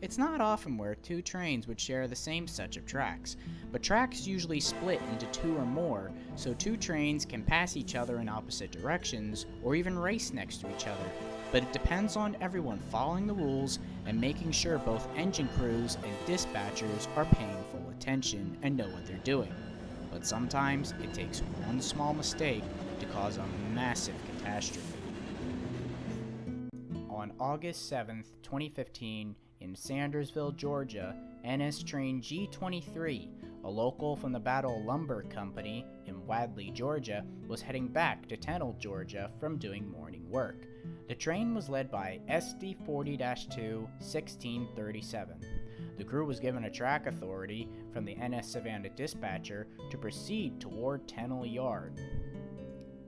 It's not often where two trains would share the same set of tracks, but tracks usually split into two or more, so two trains can pass each other in opposite directions or even race next to each other. But it depends on everyone following the rules and making sure both engine crews and dispatchers are paying full attention and know what they're doing. But sometimes it takes one small mistake to cause a massive catastrophe. On August 7th, 2015, in Sandersville, Georgia, NS train G23, a local from the Battle Lumber Company in Wadley, Georgia, was heading back to Tennille, Georgia from doing morning work. The train was led by SD 40-2 1637. The crew was given a track authority from the NS Savannah dispatcher to proceed toward Tennille Yard.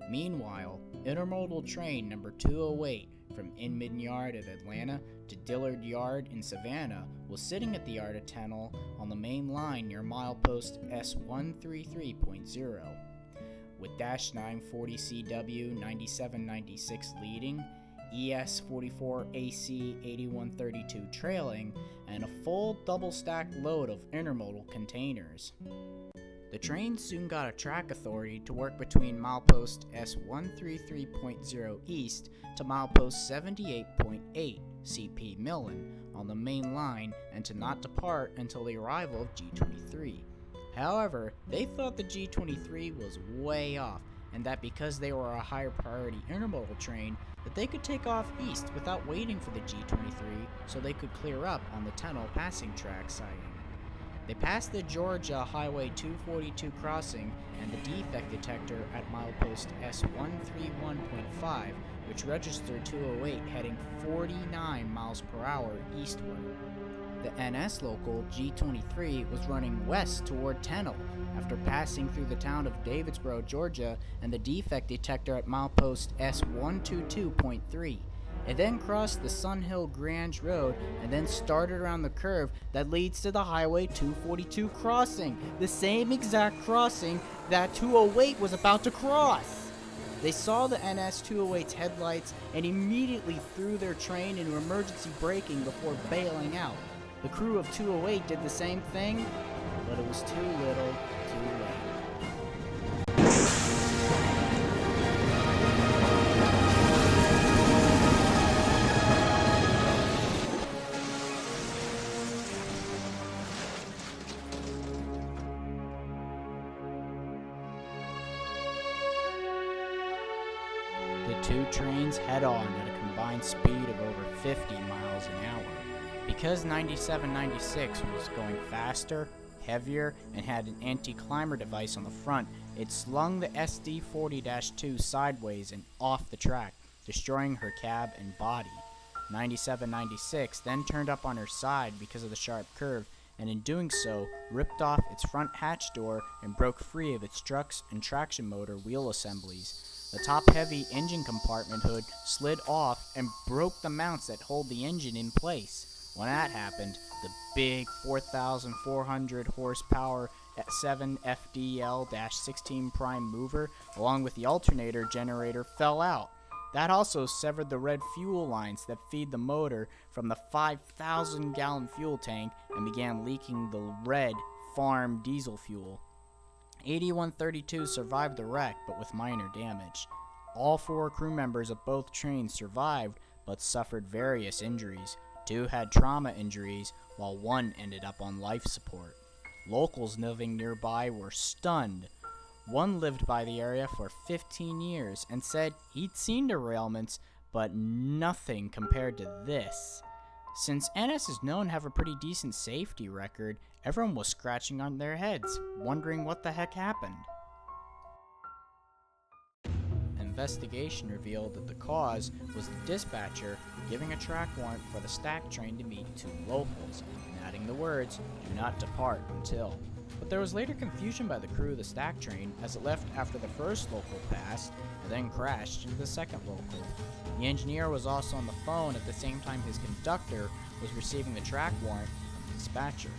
Meanwhile, intermodal train number 208 from Inman Yard at Atlanta to Dillard Yard in Savannah was sitting at the yard at Tennille on the main line near milepost S133.0. With Dash 940 CW 9796 leading, ES 44 AC 8132 trailing, and a full double-stacked load of intermodal containers. The train soon got a track authority to work between milepost S133.0 east to milepost 78.8 CP Millen on the main line and to not depart until the arrival of G23. However, they thought the G23 was way off and that because they were a higher priority intermodal train that they could take off east without waiting for the G23 so they could clear up on the Tennille passing track sighting. They passed the Georgia Highway 242 crossing and the defect detector at milepost S131.5, which registered 208 heading 49 miles per hour eastward. The NS local G23 was running west toward Tennille after passing through the town of Davidsboro, Georgia, and the defect detector at milepost S122.3. It then crossed the Sun Hill Grange Road and then started around the curve that leads to the Highway 242 crossing, the same exact crossing that 208 was about to cross. They saw the NS 208's headlights and immediately threw their train into emergency braking before bailing out. The crew of 208 did the same thing, but it was too little, too late. The two trains head on at a combined speed of over 50 miles an hour. Because 9796 was going faster, heavier, and had an anti-climber device on the front, it slung the SD 40-2 sideways and off the track, destroying her cab and body. 9796 then turned up on her side because of the sharp curve, and in doing so, ripped off its front hatch door and broke free of its trucks and traction motor wheel assemblies. The top-heavy engine compartment hood slid off and broke the mounts that hold the engine in place. When that happened, the big 4,400 horsepower 7 FDL-16 prime mover, along with the alternator generator, fell out. That also severed the red fuel lines that feed the motor from the 5,000-gallon fuel tank and began leaking the red farm diesel fuel. 8132 survived the wreck, but with minor damage. All four crew members of both trains survived, but suffered various injuries. Two had trauma injuries, while one ended up on life support. Locals living nearby were stunned. One lived by the area for 15 years and said he'd seen derailments, but nothing compared to this. Since NS is known to have a pretty decent safety record, everyone was scratching on their heads, wondering what the heck happened. Investigation revealed that the cause was the dispatcher giving a track warrant for the stack train to meet two locals, and adding the words, "Do not depart until." But there was later confusion by the crew of the stack train as it left after the first local passed and then crashed into the second local. The engineer was also on the phone at the same time his conductor was receiving the track warrant from the dispatcher.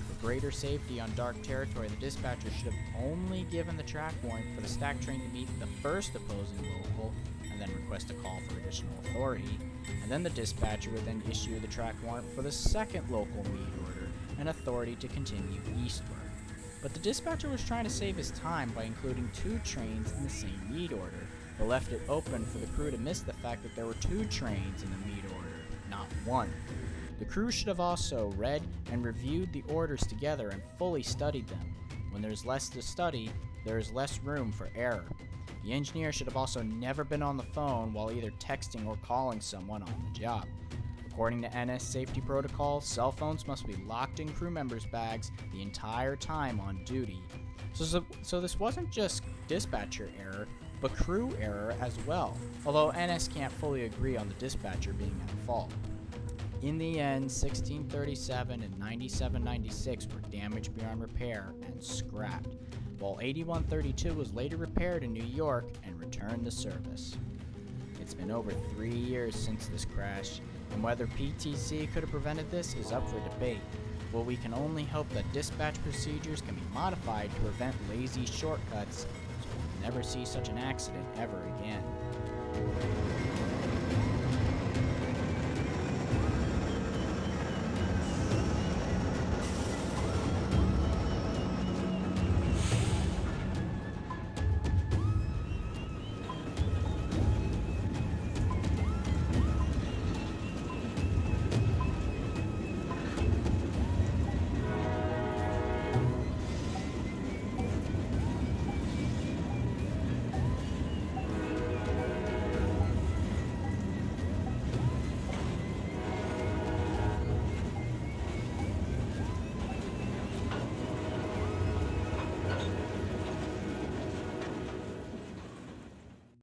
For greater safety on dark territory, the dispatcher should have only given the track warrant for the stack train to meet the first opposing local and then request a call for additional authority, and then the dispatcher would then issue the track warrant for the second local meat order and authority to continue eastward. But the dispatcher was trying to save his time by including 2 trains in the same meat order, but left it open for the crew to miss the fact that there were 2 trains in the meat order, not 1. The crew should have also read and reviewed the orders together and fully studied them. When there's less to study, there is less room for error. The engineer should have also never been on the phone while either texting or calling someone on the job. According to NS safety protocol, cell phones must be locked in crew members' bags the entire time on duty. So this wasn't just dispatcher error, but crew error as well, although NS can't fully agree on the dispatcher being at fault. In the end, 1637 and 9796 were damaged beyond repair and scrapped, while 8132 was later repaired in New York and returned to service. It's been over 3 years since this crash, and whether PTC could have prevented this is up for debate. Well, we can only hope that dispatch procedures can be modified to prevent lazy shortcuts so we'll never see such an accident ever again.